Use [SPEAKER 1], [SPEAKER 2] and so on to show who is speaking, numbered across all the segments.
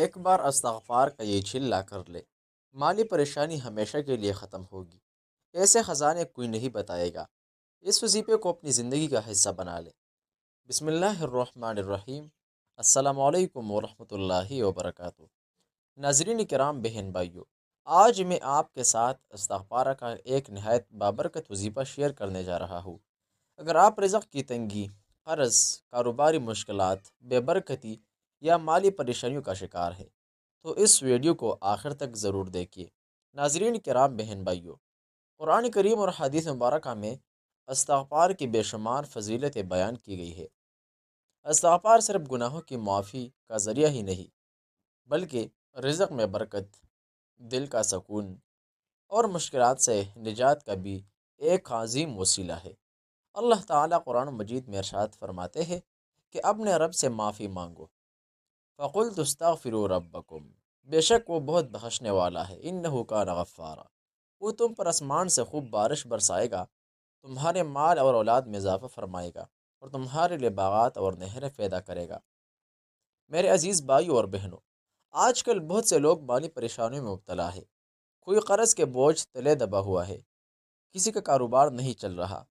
[SPEAKER 1] ایک بار استغفار کا یہ چلا کر لے، مالی پریشانی ہمیشہ کے لیے ختم ہوگی۔ ایسے خزانے کوئی نہیں بتائے گا۔ اس وظیفے کو اپنی زندگی کا حصہ بنا لے۔ بسم اللہ الرحمن الرحیم۔ السلام علیکم ورحمۃ اللہ وبرکاتہ۔ ناظرین کرام، بہن بھائیو، آج میں آپ کے ساتھ استغفار کا ایک نہایت بابرکت وظیفہ شیئر کرنے جا رہا ہوں۔ اگر آپ رزق کی تنگی، قرض، کاروباری مشکلات، بے برکتی یا مالی پریشانیوں کا شکار ہے تو اس ویڈیو کو آخر تک ضرور دیکھیے۔ ناظرین کرام، بہن بھائیو، قرآن کریم اور حدیث مبارکہ میں استغفار کی بے شمار فضیلتیں بیان کی گئی ہے۔ استغفار صرف گناہوں کی معافی کا ذریعہ ہی نہیں، بلکہ رزق میں برکت، دل کا سکون اور مشکلات سے نجات کا بھی ایک عظیم وسیلہ ہے۔ اللہ تعالیٰ قرآن مجید میں ارشاد فرماتے ہیں کہ اپنے رب سے معافی مانگو۔ فَقُلْتُ اسْتَغْفِرُوا رَبَّكُمْ، بے شک وہ بہت بخشنے والا ہے، إِنَّهُ كَانَ غَفَّارًا، وہ تم پر آسمان سے خوب بارش برسائے گا، تمہارے مال اور اولاد میں اضافہ فرمائے گا اور تمہارے لیے باغات اور نہریں پیدا کرے گا۔ میرے عزیز بھائیوں اور بہنوں، آج کل بہت سے لوگ مالی پریشانیوں میں مبتلا ہے۔ کوئی قرض کے بوجھ تلے دبا ہوا ہے، کسی کا کاروبار نہیں چل رہا،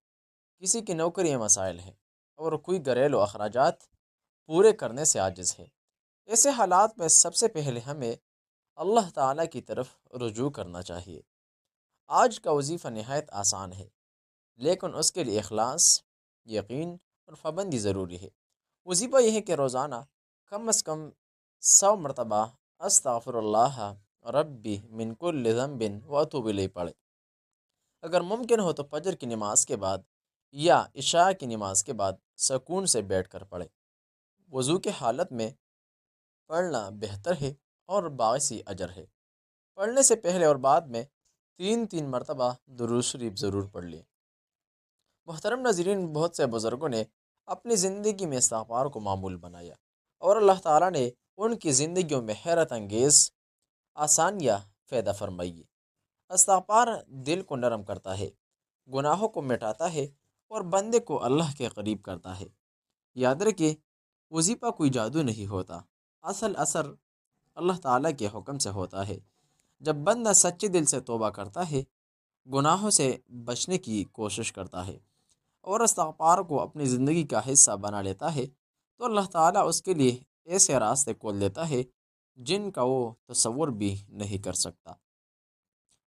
[SPEAKER 1] کسی کی نوکری میں مسائل ہیں، اور کوئی گھریلو اخراجات پورے کرنے سے عاجز ہے۔ ایسے حالات میں سب سے پہلے ہمیں اللہ تعالیٰ کی طرف رجوع کرنا چاہیے۔ آج کا وظیفہ نہایت آسان ہے، لیکن اس کے لیے اخلاص، یقین اور پابندی ضروری ہے۔ وظیفہ یہ ہے کہ روزانہ کم از کم 100 مرتبہ استغفر اللہ ربی من کل ذنب واتوب الیہ پڑھے۔ اگر ممکن ہو تو فجر کی نماز کے بعد یا عشاء کی نماز کے بعد سکون سے بیٹھ کر پڑھے۔ وضو کے حالت میں پڑھنا بہتر ہے اور باعث اجر ہے۔ پڑھنے سے پہلے اور بعد میں 3 مرتبہ درود شریف ضرور پڑھ لیں۔ محترم ناظرین، بہت سے بزرگوں نے اپنی زندگی میں استغفار کو معمول بنایا اور اللہ تعالیٰ نے ان کی زندگیوں میں حیرت انگیز آسانیاں پیدا فرمائی۔ استغفار دل کو نرم کرتا ہے، گناہوں کو مٹاتا ہے اور بندے کو اللہ کے قریب کرتا ہے۔ یاد رکھیں، وظیفہ کوئی جادو نہیں ہوتا، اصل اثر اللہ تعالیٰ کے حکم سے ہوتا ہے۔ جب بندہ سچے دل سے توبہ کرتا ہے، گناہوں سے بچنے کی کوشش کرتا ہے اور استغفار کو اپنی زندگی کا حصہ بنا لیتا ہے، تو اللہ تعالیٰ اس کے لیے ایسے راستے کھول دیتا ہے جن کا وہ تصور بھی نہیں کر سکتا۔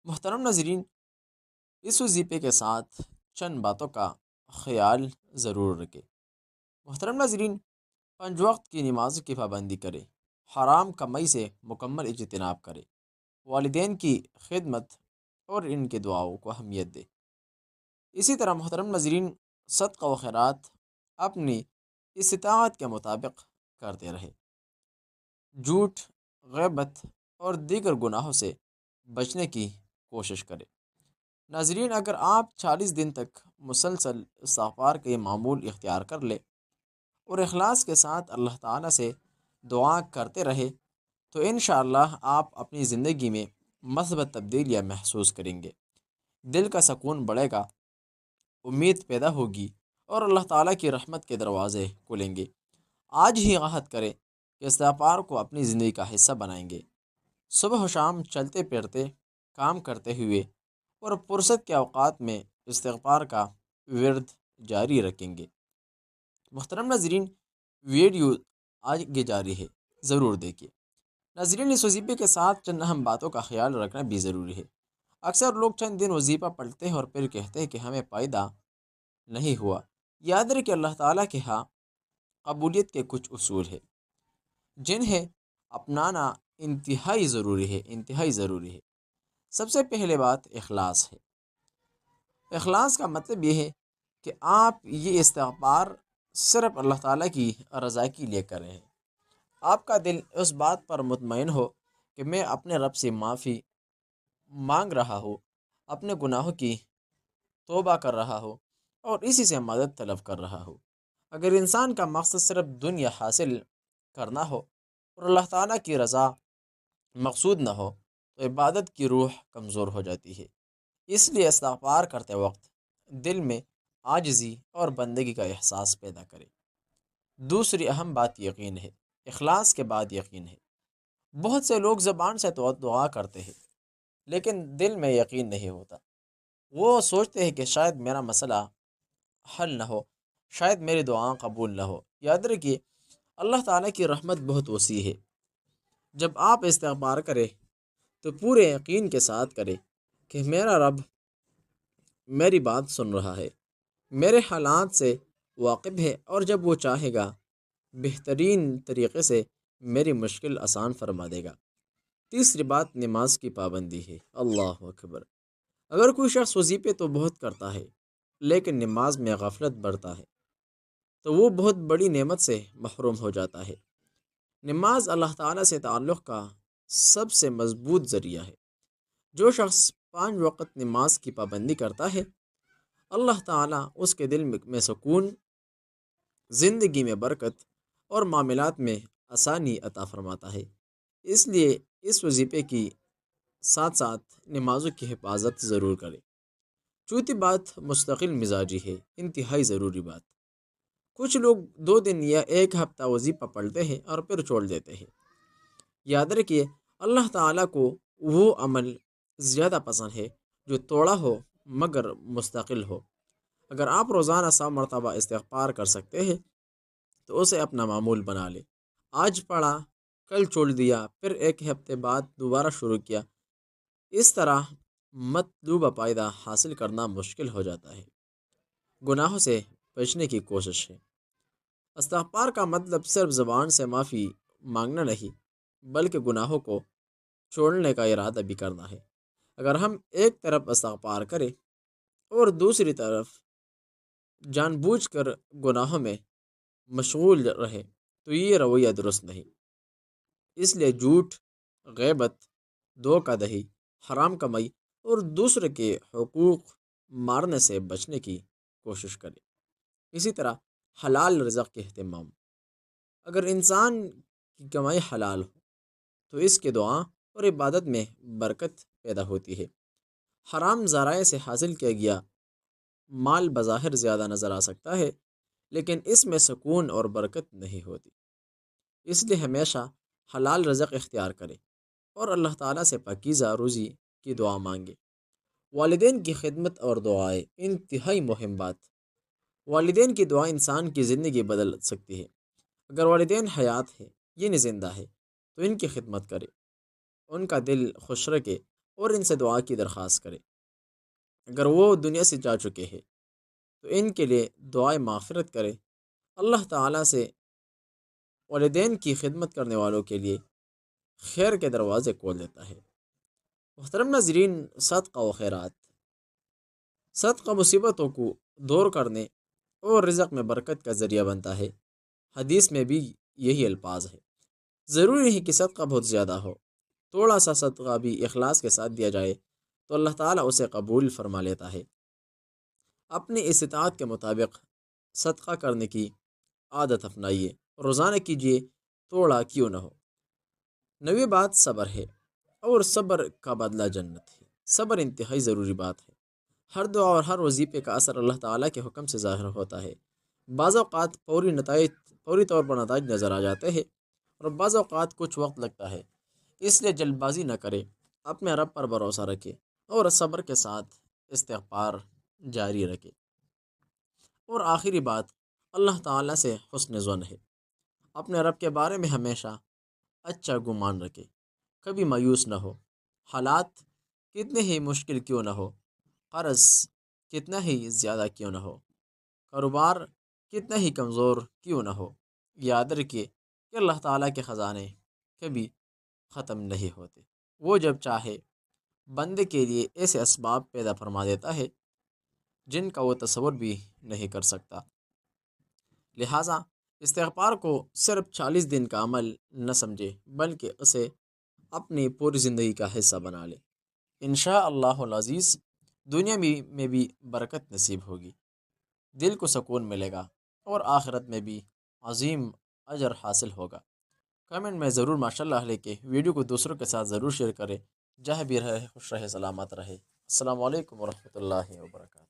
[SPEAKER 1] محترم ناظرین، اس وظیفے کے ساتھ چند باتوں کا خیال ضرور رکھیں۔ محترم ناظرین، 5 وقت کی نماز کی پابندی کرے، حرام کمائی سے مکمل اجتناب کرے، والدین کی خدمت اور ان کے دعاؤں کو اہمیت دے۔ اسی طرح محترم ناظرین، صدقہ و خیرات اپنی استطاعت کے مطابق کرتے رہے۔ جھوٹ، غیبت اور دیگر گناہوں سے بچنے کی کوشش کرے۔ ناظرین، اگر آپ 40 دن تک مسلسل استغفار کے معمول اختیار کر لے اور اخلاص کے ساتھ اللہ تعالیٰ سے دعا کرتے رہے تو انشاءاللہ آپ اپنی زندگی میں مثبت تبدیلیاں محسوس کریں گے۔ دل کا سکون بڑھے گا، امید پیدا ہوگی اور اللہ تعالیٰ کی رحمت کے دروازے کھلیں گے۔ آج ہی عہد کریں کہ استغفار کو اپنی زندگی کا حصہ بنائیں گے۔ صبح و شام چلتے پھرتے، کام کرتے ہوئے اور فرصت کے اوقات میں استغفار کا ورد جاری رکھیں گے۔ محترم ناظرین، ویڈیو آگے جاری ہے، ضرور دیکھیے۔ ناظرین، اس وظیفے کے ساتھ چند اہم باتوں کا خیال رکھنا بھی ضروری ہے۔ اکثر لوگ چند دن وظیفہ پڑھتے ہیں اور پھر کہتے ہیں کہ ہمیں فائدہ نہیں ہوا۔ یاد رکھیں، اللہ تعالیٰ کے ہاں قبولیت کے کچھ اصول ہیں جنہیں اپنانا انتہائی ضروری ہے۔ سب سے پہلے بات اخلاص ہے۔ اخلاص کا مطلب یہ ہے کہ آپ یہ استغفار صرف اللہ تعالیٰ کی رضا کے لیے کر رہے ہیں۔ آپ کا دل اس بات پر مطمئن ہو کہ میں اپنے رب سے معافی مانگ رہا ہوں، اپنے گناہوں کی توبہ کر رہا ہوں اور اسی سے مدد طلب کر رہا ہوں۔ اگر انسان کا مقصد صرف دنیا حاصل کرنا ہو اور اللہ تعالیٰ کی رضا مقصود نہ ہو تو عبادت کی روح کمزور ہو جاتی ہے۔ اس لیے استغفار کرتے وقت دل میں عاجزی اور بندگی کا احساس پیدا کرے۔ دوسری اہم بات یقین ہے۔ اخلاص کے بعد یقین ہے۔ بہت سے لوگ زبان سے تو دعا کرتے ہیں لیکن دل میں یقین نہیں ہوتا۔ وہ سوچتے ہیں کہ شاید میرا مسئلہ حل نہ ہو، شاید میری دعا قبول نہ ہو۔ یاد رکھیے، اللہ تعالیٰ کی رحمت بہت وسیع ہے۔ جب آپ استغفار کریں تو پورے یقین کے ساتھ کریں کہ میرا رب میری بات سن رہا ہے، میرے حالات سے واقف ہے، اور جب وہ چاہے گا بہترین طریقے سے میری مشکل آسان فرما دے گا۔ تیسری بات نماز کی پابندی ہے۔ اللہ اکبر! اگر کوئی شخص وظیفے تو بہت کرتا ہے لیکن نماز میں غفلت برتا ہے تو وہ بہت بڑی نعمت سے محروم ہو جاتا ہے۔ نماز اللہ تعالیٰ سے تعلق کا سب سے مضبوط ذریعہ ہے۔ جو شخص 5 وقت نماز کی پابندی کرتا ہے، اللہ تعالیٰ اس کے دل میں سکون، زندگی میں برکت اور معاملات میں آسانی عطا فرماتا ہے۔ اس لیے اس وظیفے کی ساتھ ساتھ نمازوں کی حفاظت ضرور کرے۔ چوتھی بات مستقل مزاجی ہے، انتہائی ضروری بات۔ کچھ لوگ 2 دن یا ایک ہفتہ وظیفہ پڑھتے ہیں اور پھر چھوڑ دیتے ہیں۔ یاد رکھیے، اللہ تعالیٰ کو وہ عمل زیادہ پسند ہے جو توڑا ہو مگر مستقل ہو۔ اگر آپ روزانہ 100 مرتبہ استغفار کر سکتے ہیں تو اسے اپنا معمول بنا لے۔ آج پڑھا، کل چھوڑ دیا، پھر ایک ہفتے بعد دوبارہ شروع کیا۔ اس طرح مطلوبہ فائدہ حاصل کرنا مشکل ہو جاتا ہے۔ گناہوں سے بچنے کی کوشش ہے۔ استغفار کا مطلب صرف زبان سے معافی مانگنا نہیں بلکہ گناہوں کو چھوڑنے کا ارادہ بھی کرنا ہے۔ اگر ہم ایک طرف استغفار کریں اور دوسری طرف جان بوجھ کر گناہوں میں مشغول رہے تو یہ رویہ درست نہیں۔ اس لیے جھوٹ، غیبت، دھوکہ دہی، حرام کمائی اور دوسرے کے حقوق مارنے سے بچنے کی کوشش کرے۔ اسی طرح حلال رزق کے اہتمام۔ اگر انسان کی کمائی حلال ہو تو اس کے دعا اور عبادت میں برکت پیدا ہوتی ہے۔ حرام ذرائع سے حاصل کیا گیا مال بظاہر زیادہ نظر آ سکتا ہے لیکن اس میں سکون اور برکت نہیں ہوتی۔ اس لیے ہمیشہ حلال رزق اختیار کرے اور اللہ تعالیٰ سے پاکیزہ روزی کی دعا مانگے۔ والدین کی خدمت اور دعائیں انتہائی مہم بات۔ والدین کی دعا انسان کی زندگی بدل سکتی ہے۔ اگر والدین حیات ہے یعنی زندہ ہے تو ان کی خدمت کرے، ان کا دل خوش رکھے اور ان سے دعا کی درخواست کرے۔ اگر وہ دنیا سے جا چکے ہیں تو ان کے لیے دعائے مغفرت کرے۔ اللہ تعالیٰ سے والدین کی خدمت کرنے والوں کے لیے خیر کے دروازے کھول دیتا ہے۔ محترم ناظرین، صدقہ و خیرات۔ صدقہ مصیبتوں کو دور کرنے اور رزق میں برکت کا ذریعہ بنتا ہے۔ حدیث میں بھی یہی الفاظ ہے۔ ضروری نہیں کہ صدقہ بہت زیادہ ہو، تھوڑا سا صدقہ بھی اخلاص کے ساتھ دیا جائے تو اللہ تعالیٰ اسے قبول فرما لیتا ہے۔ اپنی استطاعت کے مطابق صدقہ کرنے کی عادت اپنائیے، روزانہ کیجیے، تھوڑا کیوں نہ ہو۔ 9ویں بات صبر ہے، اور صبر کا بدلہ جنت ہے۔ صبر انتہائی ضروری بات ہے۔ ہر دعا اور ہر وظیفے کا اثر اللہ تعالیٰ کے حکم سے ظاہر ہوتا ہے۔ بعض اوقات فوری طور پر نتائج نظر آ جاتے ہیں اور بعض اوقات کچھ وقت لگتا ہے۔ اس لیے جلد بازی نہ کرے، اپنے رب پر بھروسہ رکھے اور صبر کے ساتھ استغفار جاری رکھے۔ اور آخری بات، اللہ تعالیٰ سے حسن ظن ہے۔ اپنے رب کے بارے میں ہمیشہ اچھا گمان رکھے، کبھی مایوس نہ ہو۔ حالات کتنے ہی مشکل کیوں نہ ہو، قرض کتنا ہی زیادہ کیوں نہ ہو، کاروبار کتنا ہی کمزور کیوں نہ ہو، یاد رکھیے کہ اللہ تعالیٰ کے خزانے کبھی ختم نہیں ہوتے۔ وہ جب چاہے بندے کے لیے ایسے اسباب پیدا فرما دیتا ہے جن کا وہ تصور بھی نہیں کر سکتا۔ لہٰذا استغفار کو صرف 40 دن کا عمل نہ سمجھے بلکہ اسے اپنی پوری زندگی کا حصہ بنا لے۔ انشاءاللہ العزیز دنیا میں بھی برکت نصیب ہوگی، دل کو سکون ملے گا اور آخرت میں بھی عظیم اجر حاصل ہوگا۔ کمنٹ میں ضرور ماشاءاللہ لکھ کے ویڈیو کو دوسروں کے ساتھ ضرور شیئر کریں۔ جہاں بھی رہے خوش رہے، سلامت رہے۔ السلام علیکم ورحمۃ اللہ وبرکاتہ۔